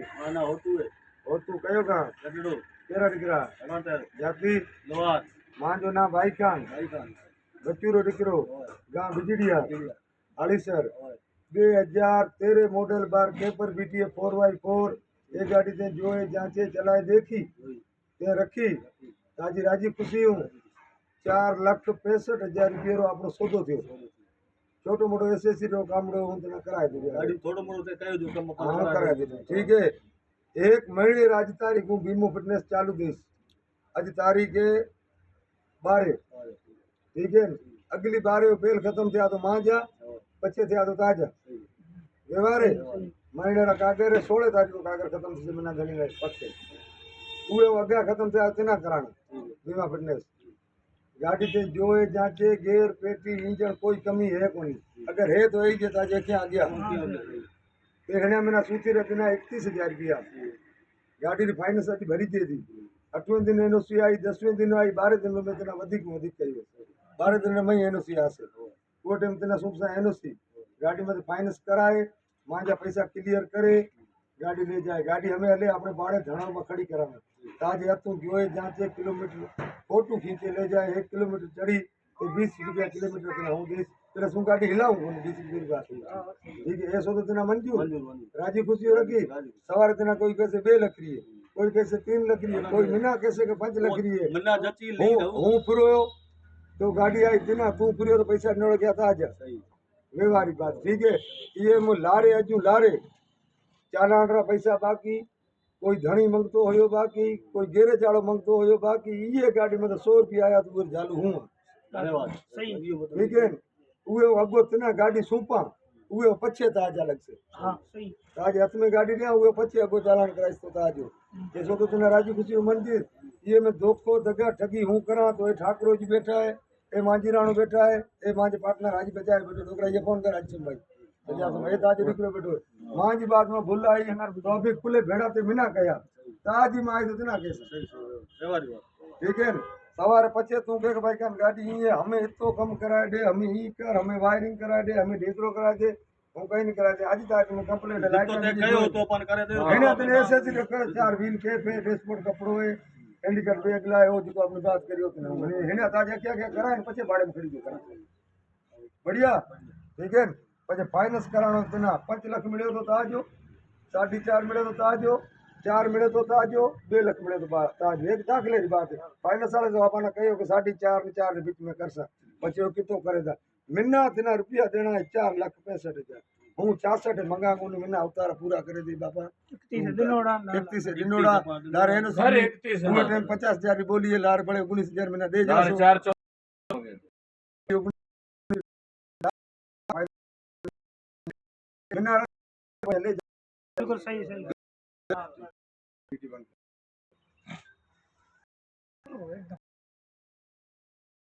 આના હોતું હે હોતું કયો ગામ ગઢડો તેરા દીકરા ટમાટર જાતિ લોહાર માંજો ના ભાઈખાન ભાઈકાન બચુરો દીકરો ગામ બીજડીયા આલીસર હોય 2013 मॉडल बार केपर बीटीए 4x4 ये गाड़ी ते जो है जांचे चलाए देखी ते रखी ताजी राजी खुशी हूँ 4,65,000 रो आपनो सौदो थयो छोटो मोटो एसएससी रो कामड़ो हूं तना कराय दे ગાડી થોડું મોડું તે કહી દઉં કે हां कराय दे ठीक है 1 महीने आज तारीख हूं बीमो फिटनेस चालू देश आज तारीख है 12 ठीक है अगली 12 बेल खत्म थया तो मां जा पछे थया तो ताजा व्यवहार है महीने रा कागर 16 तारीख को कागर खत्म थी महीना घणी गई पक्के उहे अग्या खत्म थया तना कराना बीमा फिटनेस गाड़ी से जो है जांचे गेर पेटी इंजन कोई कमी है कोनी अगर है तो यही जे ताजे क्या आ गया देखने में सूती रखना 31,000 रुपया गाड़ी की फाइनेंस अभी भरी थी 8वें दिन एनओसी आई 10वें दिन आई 12 दिन में तना अधिक कही 12 दिन में एनओसी आसे वो टाइम तना सुख से एनओसी गाड़ी में फाइनेंस कराए मांजा पैसा क्लियर करे गाड़ी ले जाए गाड़ी हमें हले अपने बाड़े धड़ा में खड़ी करावे ताज हथू जो है जांचे किलोमीटर फोटो खींचे ले जाए 1 किलोमीटर चढ़ी तो 20 रुपया किलोमीटर तना हूँ देश तेरा सुन गाड़ी हिलाऊं 20 रुपये बात ठीक है ऐसा तो तना मंजूर राजी खुशी रखी सवारे तना कोई कैसे 2 लख रही है कोई कैसे 3 लख रही है कोई मिना कैसे के 5 लख रही है મના જચી લઈ हूँ फिरो तो गाड़ी आई तना तू फिरो तो पैसा न गया था आज व्यवहारिक बात ठीक है ये मु लारे अजू लारे चालान पैसा बाकी कोई धणी मंगतो हो बाकी कोई गैरेज वालों मंगतो हो बाकी ये गाड़ी में तो 100 रुपया आया तो चालू हूँ ધન્યવાદ સહી ठीक है उहे अगो तना गाड़ी सूपा उहे पछे ताजा लगसे હા સહી ताज हाथ में गाड़ी लिया उहे पछे अगो चालान कराइस तो ताजो जैसो तो तना राजी खुशी मंदिर ये में धोखो दगा ठगी हूँ करा तो ये ठाकरो जी बैठा है ए मांझी राणो बैठा है ए मांझे पार्टनर आज बचाए बैठो डोकरा ये फोन कर आज भाई अच्छा समय ताज निकलो बैठो मांझी बात में भूल आई तो अभी खुले भेड़ा ते मिना कया ताजी माई तो तना कैसे વ્યવહારી વાત ठीक है सवार पचे तू के भाई कान गाड़ी ये हमें इतो कम कराए दे हमें ही कर हमें वायरिंग कराए दे हमें ढेकरो कराए दे હું કઈ નહીં કરાય આજે તારીખ में कंप्लेंट लाइट તો તે કયો તો પણ કરે દે એને તને એસએસસી रे कर 4 व्हील के पे डैशबोर्ड कपड़ो है हैंडीकैप बैग लायो जो आपने बात करी होती ना मैंने हेने ताजा क्या क्या कराए ने पछे भाड़े में खड़ी दो करा बढ़िया ठीक है पछे फाइनेंस करानो तना 5 लाख मिले तो ताजो 4.5 मिले तो ताजो 4 मिले तो ताजो 2 लाख मिले तो ताजो एक दाखले की बात है फाइनेंस वाले तो आपने कहो कि 4.5 ने 4 के बीच में कर सा पछे वो कितो करेगा मिन्ना तना रुपया देना है 4,65,000 हूँ 66 मंगा को मिन्ना अवतार पूरा करे दी बाबा 31 से दिनोड़ा लार है सर 31 वो टाइम 50,000 की बोली है लार बड़े 19,000 महीना दे जा 4 मिन्ना ले बिल्कुल सही